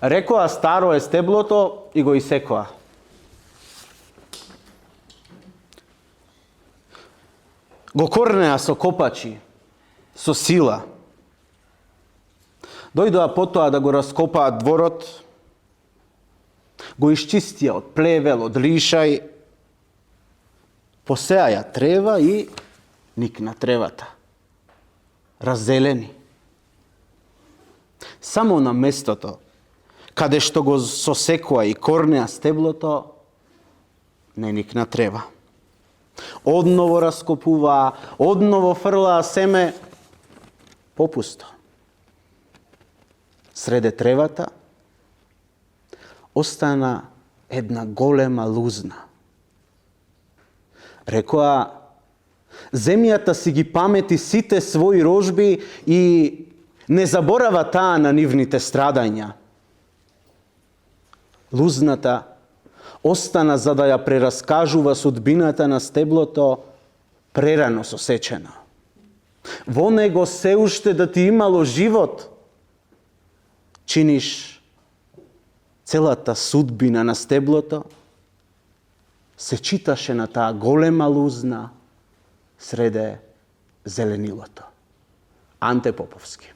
Рекоа старо е стеблото и го исекоа. Го корнеа со копачи, со сила. Дојдоа потоа да го раскопаат дворот, го исчистија од плевел, од лишај, посеаја трева и никна тревата. Раззелени. Само на местото, каде што го сосекоа и корнеа стеблото, не никна трева. Одново раскопуваа, одново фрлаа семе, попусто. Среде тревата остана една голема лузна. Рекоа, земјата си ги памети сите своји рожби и не заборава таа на нивните страдања. Лузната остана за да ја прераскажува судбината на стеблото прерано сосечено. Во него се уште да ти имало живот, чиниш целата судбина на стеблото, се читаше на таа голема лузна среде зеленилото. Анте Поповски.